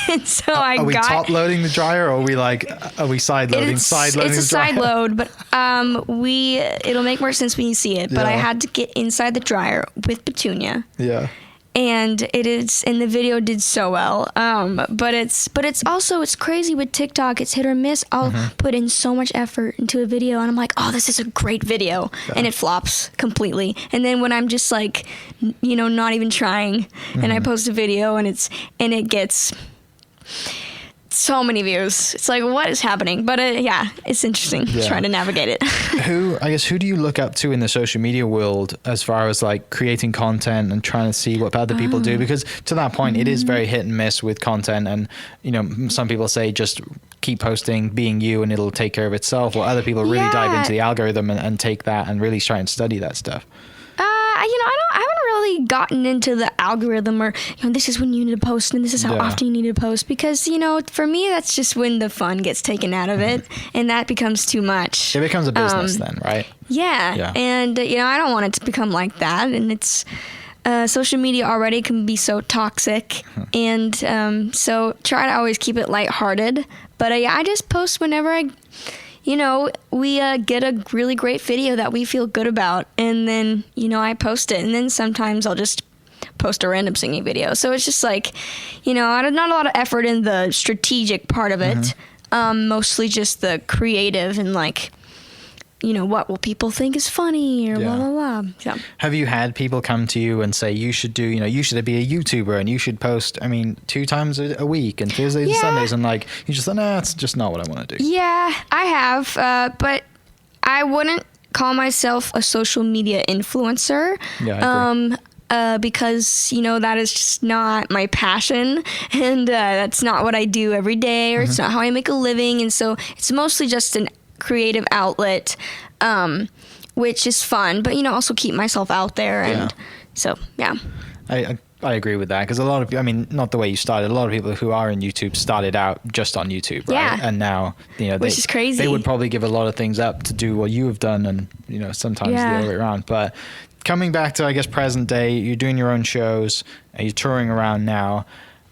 And so Are we top loading the dryer, or are we side loading? It's a side load, but it'll make more sense when you see it. But I had to get inside the dryer with Petunia. Yeah. And the video did so well. But it's crazy with TikTok. It's hit or miss. I'll put in so much effort into a video, and I'm like, oh, this is a great video, and it flops completely. And then when I'm just like, not even trying, and I post a video, and it gets so many views. It's like, what is happening? But it's interesting trying to navigate it. Who do you look up to in the social media world as far as like creating content and trying to see what other people do? Because to that point, it is very hit and miss with content. And, some people say just keep posting, being you, and it'll take care of itself. Or other people really dive into the algorithm and take that and really try and study that stuff. I haven't really gotten into the algorithm or, this is when you need to post and this is how often you need to post, because, for me, that's just when the fun gets taken out of it, and that becomes too much. It becomes a business then, right? Yeah. And, I don't want it to become like that. And it's, social media already can be so toxic. And so try to always keep it lighthearted. But I just post whenever we get a really great video that we feel good about, and then, I post it, and then sometimes I'll just post a random singing video. So it's just like, not a lot of effort in the strategic part of it, mostly just the creative and like, what will people think is funny or blah, blah, blah. So. Have you had people come to you and say, you should be a YouTuber and you should post, 2 times a week and Thursdays and Sundays, and like, you just thought, nah, it's just not what I want to do? Yeah, I have, but I wouldn't call myself a social media influencer. Yeah, I agree. Because, that is just not my passion, and that's not what I do every day, or it's not how I make a living. And so it's mostly just an creative outlet, which is fun, but also keep myself out there. And so I agree with that, because a lot of, not the way you started, a lot of people who are in YouTube started out just on YouTube, right? And now, which is crazy. They would probably give a lot of things up to do what you have done, and sometimes the other way around. But coming back to, I guess, present day, you're doing your own shows, and you're touring around now.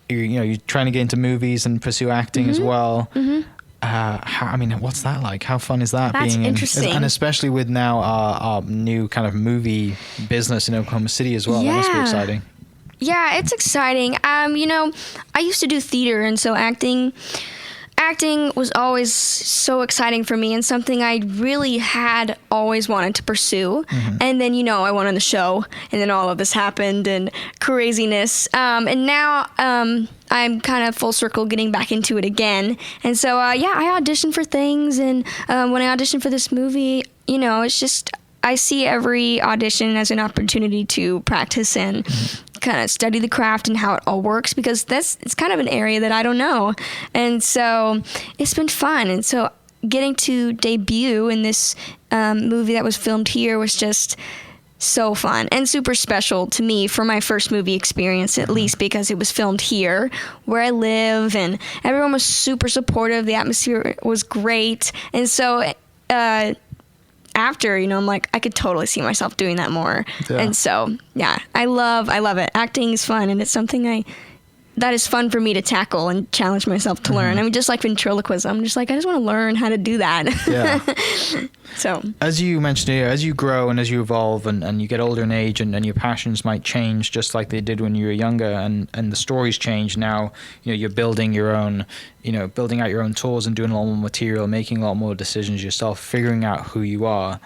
You're trying to get into movies and pursue acting as well. What's that like? How fun is that? That's interesting. And especially with now our new kind of movie business in Oklahoma City as well. That must be exciting. Yeah, it's exciting. I used to do theater, and so acting was always so exciting for me, and something I really had always wanted to pursue. And then, I went on the show, and then all of this happened, and craziness. And now I'm kind of full circle getting back into it again. And so, I auditioned for things, and when I auditioned for this movie, it's just, I see every audition as an opportunity to practice and kind of study the craft and how it all works, because it's kind of an area that I don't know. And so it's been fun. And so getting to debut in this movie that was filmed here was just so fun and super special to me for my first movie experience, at least because it was filmed here where I live, and everyone was super supportive. The atmosphere was great. And so after, I'm like, I could totally see myself doing that more. And so, I love it. Acting is fun, and it's something that is fun for me to tackle and challenge myself to learn. Just like ventriloquism, I'm just like, I just want to learn how to do that. So as you mentioned here, as you grow and as you evolve and you get older in age, and your passions might change just like they did when you were younger, and the stories change now. You're building your own, building out your own tours and doing a lot more material, making a lot more decisions yourself, figuring out who you are.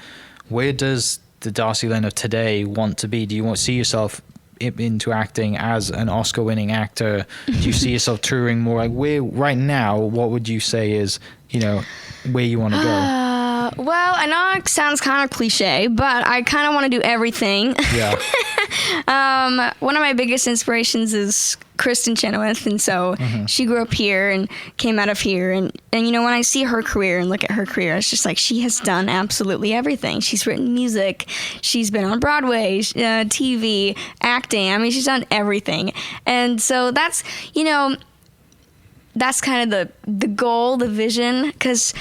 Where does the Darci Lynne of today want to be? Do you want to see yourself into acting as an Oscar-winning actor? Do you see yourself touring more? Like, where right now, what would you say is, where you want to go? Well, I know it sounds kind of cliche, but I kind of want to do everything. Yeah. One of my biggest inspirations is Kristen Chenoweth, and so she grew up here and came out of here, and when I see her career and look at her career, it's just like she has done absolutely everything. She's written music, she's been on Broadway, TV, acting. She's done everything, and so that's that's kind of the goal, the vision, because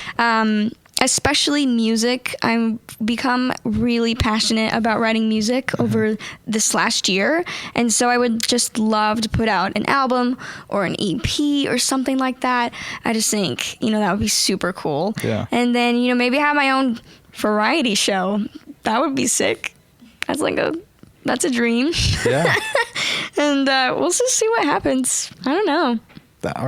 especially music. I've become really passionate about writing music over this last year. And so I would just love to put out an album or an EP or something like that. I just think, that would be super cool. Yeah. And then, maybe have my own variety show. That would be sick. That's a dream. Yeah. And we'll just see what happens. I don't know.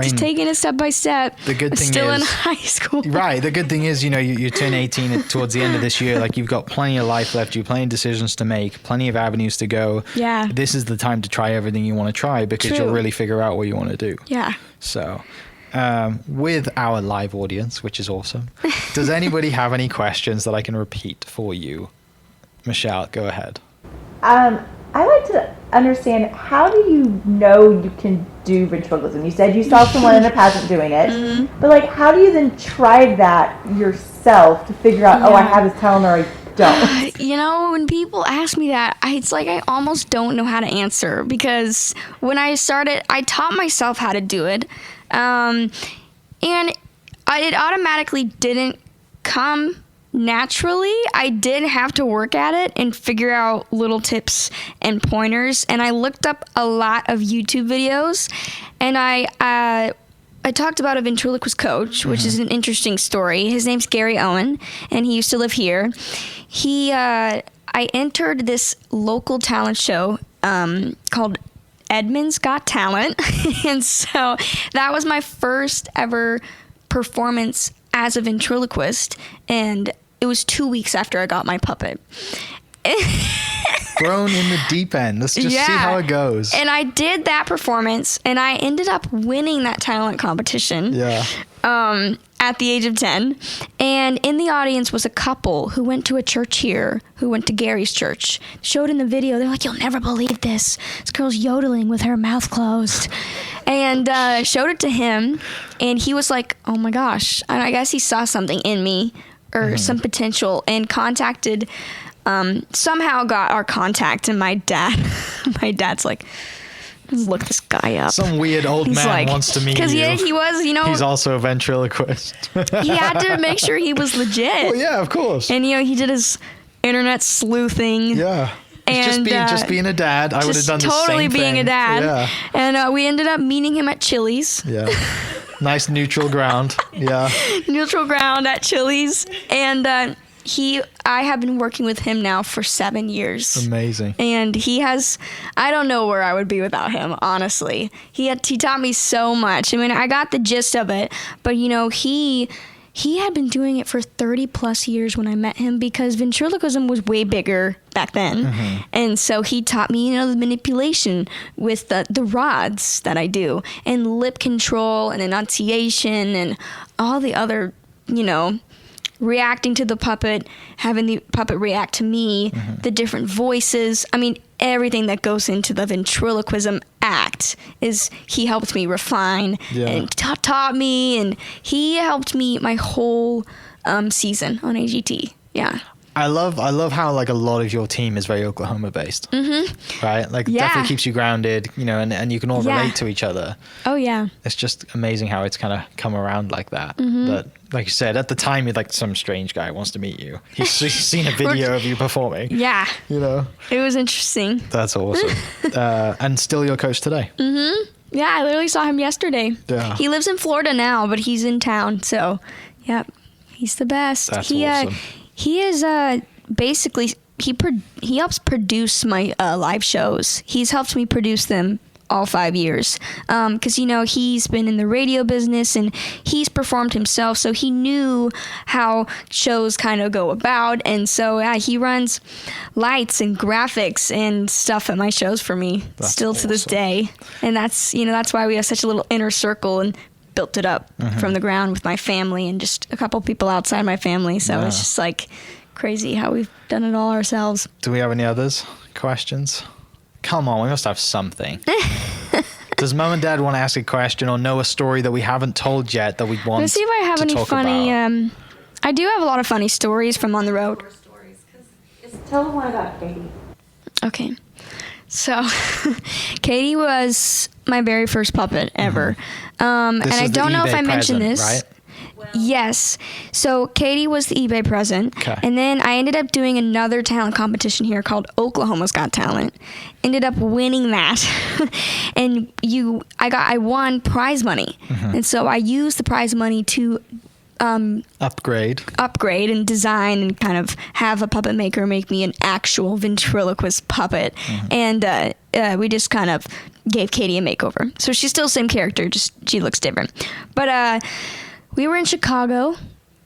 Just taking it step by step. The good thing still is, in high school. Right. The good thing is, you turn 18 towards the end of this year. Like, you've got plenty of life left. You've plenty of decisions to make, plenty of avenues to go. Yeah. This is the time to try everything you want to try, because True. you'll really figure out what you want to do. Yeah. So, with our live audience, which is awesome, does anybody have any questions that I can repeat for you? Michelle, go ahead. I'd like to understand, how do you know you can do ventriloquism? You said you saw someone in a pageant doing it, but how do you then try that yourself to figure out, I have this talent or I don't? When people ask me that, it's like I almost don't know how to answer, because when I started, I taught myself how to do it, and it automatically didn't come naturally. I did have to work at it and figure out little tips and pointers, and I looked up a lot of YouTube videos, and I talked about a ventriloquist coach, which is an interesting story. His name's Gary Owen, and he used to live here. I entered this local talent show called Edmund's Got Talent, and so that was my first ever performance as a ventriloquist, and it was 2 weeks after I got my puppet. Thrown in the deep end. Let's just see how it goes. And I did that performance, and I ended up winning that talent competition. Yeah. At the age of 10. And in the audience was a couple who went to a church here, who went to Gary's church. Showed in the video, they're like, "You'll never believe this. This girl's yodeling with her mouth closed." And showed it to him, and he was like, "Oh my gosh." And I guess he saw something in me, or some potential, and contacted, somehow got our contact, and my dad's like, "Let's look this guy up." Some weird old man wants to meet you. Because he was, He's also a ventriloquist. he had to make sure he was legit. Well, yeah, of course. And, he did his internet sleuthing. Yeah. And just being a dad. I would have done the same thing. Totally being a dad. Yeah. And we ended up meeting him at Chili's. Yeah. Nice neutral ground. Yeah. Neutral ground at Chili's. And I have been working with him now for 7 years. Amazing. And I don't know where I would be without him, honestly. He taught me so much. I mean, I got the gist of it, but he had been doing it for 30 plus years when I met him, because ventriloquism was way bigger back then. And so he taught me, the manipulation with the rods that I do, and lip control and enunciation and all the other, reacting to the puppet, having the puppet react to me, the different voices. I mean, everything that goes into the ventriloquism act he helped me refine and taught me, and he helped me my whole season on AGT. Yeah. I love how a lot of your team is very Oklahoma based, right? Definitely keeps you grounded, and you can all relate to each other. Oh yeah. It's just amazing how it's kind of come around like that. That, like you said, at the time, you're like, some strange guy wants to meet you. He's seen a video of you performing. Yeah. It was interesting. That's awesome. And still your coach today. Yeah, I literally saw him yesterday. Yeah. He lives in Florida now, but he's in town. So, yeah, he's the best. That's awesome. He is basically, he helps produce my live shows. He's helped me produce them all 5 years. Because, he's been in the radio business, and he's performed himself, so he knew how shows kind of go about. And so, he runs lights and graphics and stuff at my shows for me, still awesome. To this day. And that's why we have such a little inner circle, and built it up from the ground with my family and just a couple people outside my family. So it's just crazy how we've done it all ourselves. Do we have any others? Questions? Come on, we must have something. Does Mom and Dad want to ask a question or know a story that we haven't told yet that we want to talk about? Let's see if I have any funny... I do have a lot of funny stories from on the road. Tell them one about Katie. Okay. So, Katie was my very first puppet ever. And I don't know if I mentioned this. Right? Yes. So Katie was the eBay present. Okay. And then I ended up doing another talent competition here called Oklahoma's Got Talent. Ended up winning that. And I won prize money. And so I used the prize money to upgrade and design and kind of have a puppet maker make me an actual ventriloquist puppet. And we just kind of gave Katie a makeover. So she's still the same character, just she looks different. But we were in Chicago,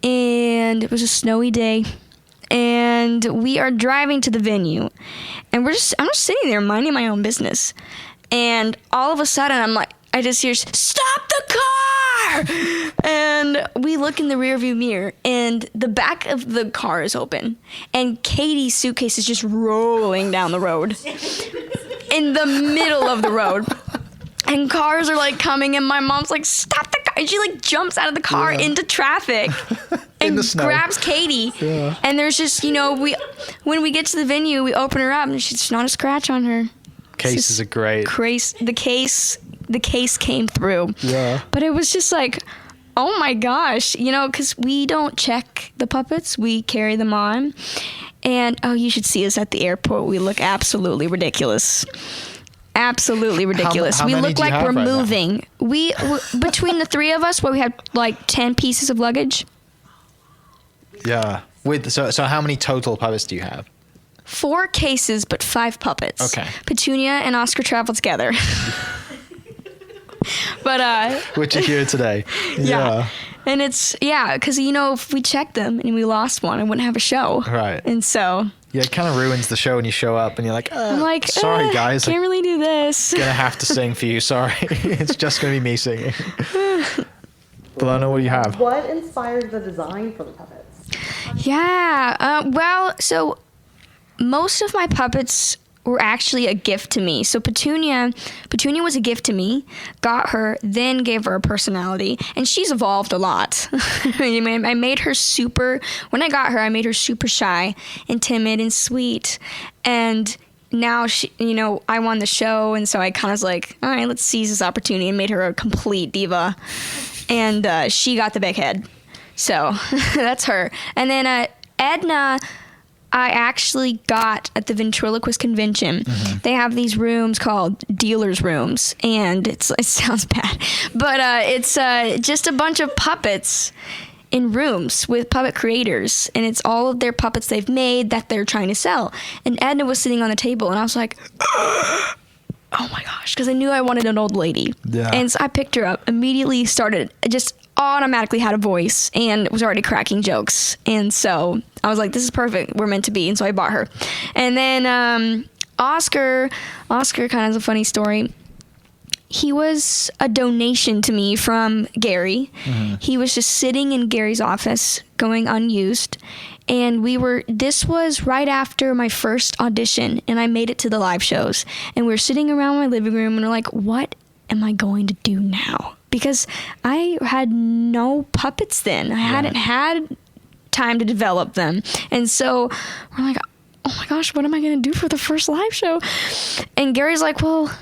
and it was a snowy day, and we are driving to the venue, and I'm just sitting there minding my own business, and all of a sudden I just hear, "Stop the car!" And we look in the rearview mirror, and the back of the car is open, and Katie's suitcase is just rolling down the road in the middle of the road. And cars are like coming, and my mom's like, "Stop the car!" And she like jumps out of the car into traffic and grabs Katie. Yeah. And there's just, when we get to the venue, we open her up, and she's not a scratch on her. Cases are great. The case came through. Yeah. But it was just like, oh my gosh, because we don't check the puppets, we carry them on. And you should see us at the airport. We look absolutely ridiculous. Absolutely ridiculous. How we many look do you like have we're right now? moving. We between the three of us, we had like 10 pieces of luggage. Yeah. So how many total puppets do you have? 4 cases, but 5 puppets. Okay. Petunia and Oscar travel together. But Which are here today. Yeah. And it's because if we checked them and we lost one, I wouldn't have a show. Right. And so Yeah, it kind of ruins the show when you show up and you're like, I'm like, sorry guys, can't really do this. Gonna have to sing for you. Sorry, it's just gonna be me singing. Bologna, what do you have? What inspired the design for the puppets? Yeah. Well, so most of my puppets were actually a gift to me. So Petunia was a gift to me, got her, then gave her a personality, and she's evolved a lot. I made her when I got her, I made her super shy and timid and sweet. And now she, I won the show, and so I kind of was like, all right, let's seize this opportunity, and made her a complete diva. And she got the big head. So that's her. And then Edna, I actually got at the ventriloquist convention. They have these rooms called dealer's rooms, and it sounds bad, but it's just a bunch of puppets in rooms with puppet creators, and it's all of their puppets they've made that they're trying to sell. And Edna was sitting on the table, and I was like, oh my gosh, because I knew I wanted an old lady. Yeah. And so I picked her up, immediately just automatically had a voice and was already cracking jokes. And so I was like, this is perfect. We're meant to be. And so I bought her. And then Oscar kind of has a funny story. He was a donation to me from Gary. He was just sitting in Gary's office going unused. And this was right after my first audition, and I made it to the live shows. And we were sitting around my living room, and we're like, what am I going to do now? Because I had no puppets then. I hadn't had time to develop them. And so we're like, oh my gosh, what am I going to do for the first live show? And Gary's like, well,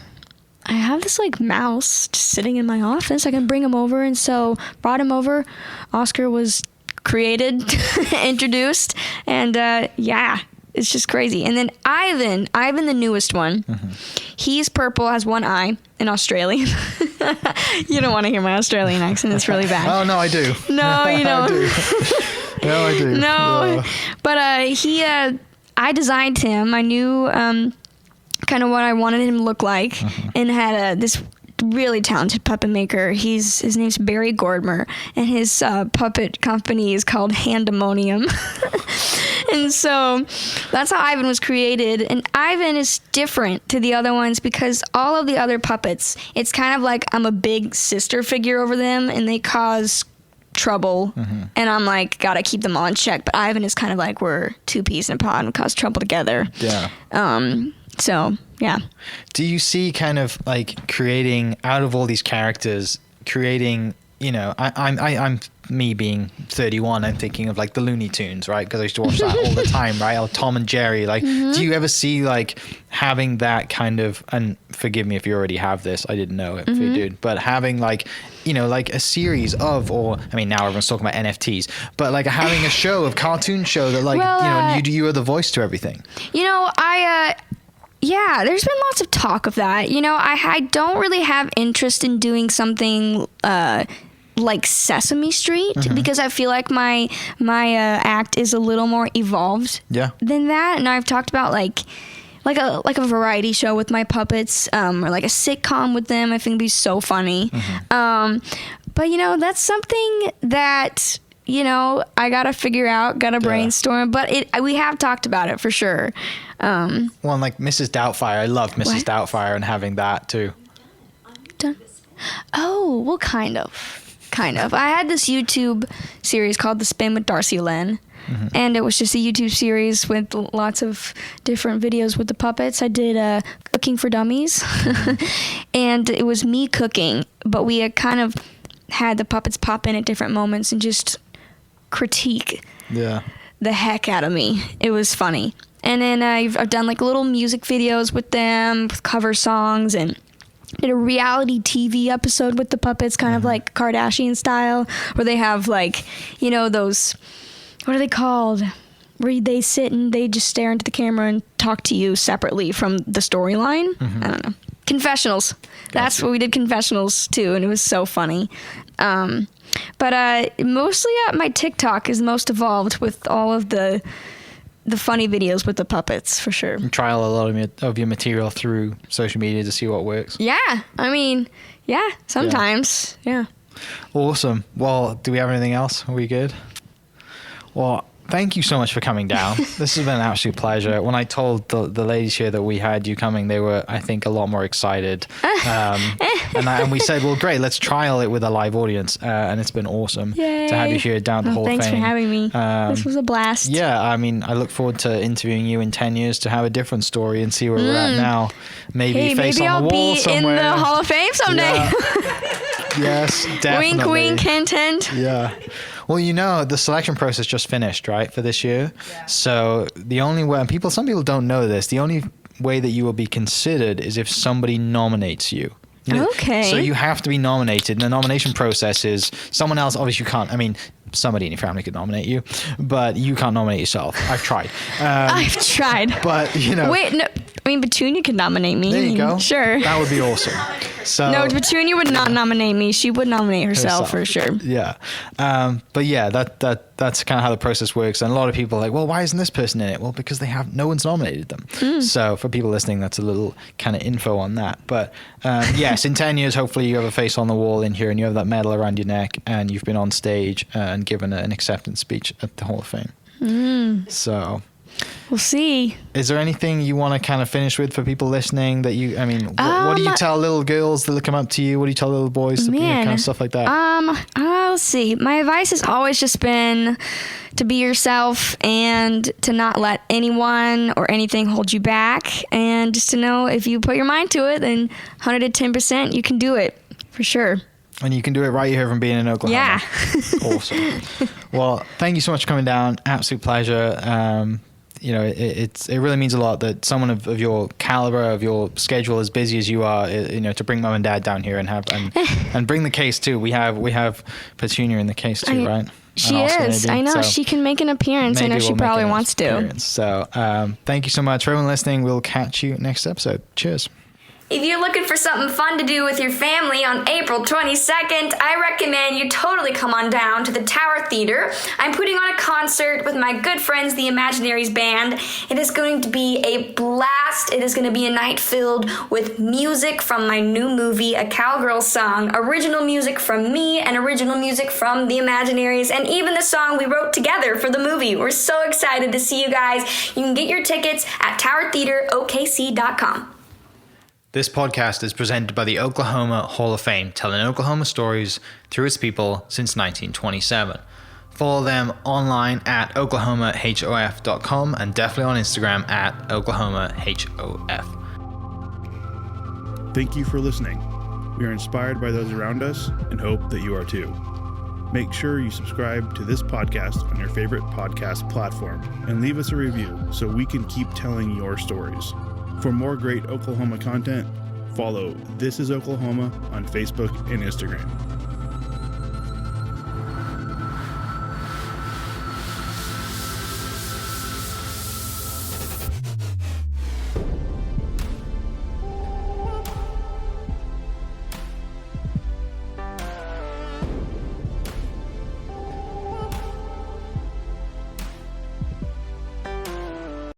I have this like mouse just sitting in my office. I can bring him over. And so brought him over. Oscar was created, introduced, and it's just crazy. And then Ivan, the newest one, he's purple, has one eye, and Australian. You don't want to hear my Australian accent, it's really bad. Oh, no, I do. No, you don't. No, I do. No. But I designed him. I knew kind of what I wanted him to look like, and had this really talented puppet maker. His name's Barry Gordmer, and his puppet company is called Handemonium. And so that's how Ivan was created. And Ivan is different to the other ones because all of the other puppets, it's kind of like I'm a big sister figure over them, and they cause trouble. And I'm like, gotta keep them all in check. But Ivan is kind of like we're two peas in a pod and cause trouble together. Yeah. So, yeah. Do you see kind of like creating, out of all these characters, creating you know, I'm me being 31, I'm thinking of like the Looney Tunes, right? Because I used to watch that all the time, right? Or Tom and Jerry. Like, do you ever see like having that kind of, and forgive me if you already have this, I didn't know if you did, but having like, you know, like a series of, or I mean, now everyone's talking about NFTs, but like having a show, a cartoon show that like, Well, you know, and you are the voice to everything. You know, yeah, there's been lots of talk of that. You know, I don't really have interest in doing something like Sesame Street because I feel like my act is a little more evolved than that. And I've talked about like a variety show with my puppets, or like a sitcom with them. I think it'd be so funny. But you know, that's something that, you know, I gotta figure out, gotta brainstorm. But we have talked about it for sure. Well, and like Mrs. Doubtfire, I love Mrs. Doubtfire and having that too. Oh, well, kind of. I had this YouTube series called The Spin with Darci Lynne. And it was just a YouTube series with lots of different videos with the puppets. I did Cooking for Dummies. And it was me cooking, but we had kind of had the puppets pop in at different moments and just critique the heck out of me. It was funny. And then I've done like little music videos with them, with cover songs, and did a reality TV episode with the puppets, kind of like Kardashian style, where they have like, you know, those, what are they called? Where they sit and they just stare into the camera and talk to you separately from the storyline. I don't know. Confessionals. That's what we did, confessionals too, and it was so funny. But mostly my TikTok is most evolved with all of the funny videos with the puppets, for sure. You trial a lot of your material through social media to see what works. Yeah, I mean, yeah, sometimes, yeah. Awesome. Well, do we have anything else? Are we good? Well, thank you so much for coming down. This has been an absolute pleasure. When I told the ladies here that we had you coming, they were, I think, a lot more excited. And we said, well, great, let's trial it with a live audience. And it's been awesome to have you here down the Hall of Fame. Thanks for having me. This was a blast. Yeah, I mean, I look forward to interviewing you in 10 years to have a different story and see where we're at now. Maybe face on the wall somewhere. Maybe I'll be in the Hall of Fame someday. Yeah. Yes, definitely. Wink, wink, hint, hint. Yeah. Well, you know, the selection process just finished, right, for this year. Yeah. So the only way, some people don't know this, the only way that you will be considered is if somebody nominates you. Okay. So you have to be nominated. And the nomination process is someone else, obviously you can't, I mean, somebody in your family could nominate you, but you can't nominate yourself. I've tried. I've tried. But, you know. Wait, no. I mean, Petunia could nominate me. There you go. Sure. That would be awesome. So no, Petunia would not nominate me. She would nominate herself for sure. Yeah. But yeah, that's kind of how the process works. And a lot of people are like, well, why isn't this person in it? Well, because no one's nominated them. So for people listening, that's a little kind of info on that. But yes, in 10 years, hopefully you have a face on the wall in here and you have that medal around your neck and you've been on stage and given an acceptance speech at the Hall of Fame. So we'll see. Is there anything you want to kind of finish with for people listening that you, I mean, what do you tell little girls that come up to you? What do you tell little boys? Kind of stuff like that. Let's see. My advice has always just been to be yourself and to not let anyone or anything hold you back. And just to know if you put your mind to it, then 110% you can do it for sure. And you can do it right here from being in Oklahoma. Yeah. Awesome. Well, thank you so much for coming down. Absolute pleasure. You know, it really means a lot that someone of your caliber, of your schedule, as busy as you are, you know, to bring mom and dad down here and bring the case too. We have Petunia in the case too, right? She is. Maybe. I know. So she can make an appearance. I know she probably wants to. So thank you so much for everyone listening. We'll catch you next episode. Cheers. If you're looking for something fun to do with your family on April 22nd, I recommend you totally come on down to the Tower Theater. I'm putting on a concert with my good friends, the Imaginaries Band. It is going to be a blast. It is going to be a night filled with music from my new movie, A Cowgirl Song, original music from me and original music from the Imaginaries, and even the song we wrote together for the movie. We're so excited to see you guys. You can get your tickets at towertheaterokc.com. This podcast is presented by the Oklahoma Hall of Fame, telling Oklahoma stories through its people since 1927. Follow them online at oklahomahof.com and definitely on Instagram at oklahomahof. Thank you for listening. We are inspired by those around us and hope that you are too. Make sure you subscribe to this podcast on your favorite podcast platform and leave us a review so we can keep telling your stories. For more great Oklahoma content, follow This is Oklahoma on Facebook and Instagram.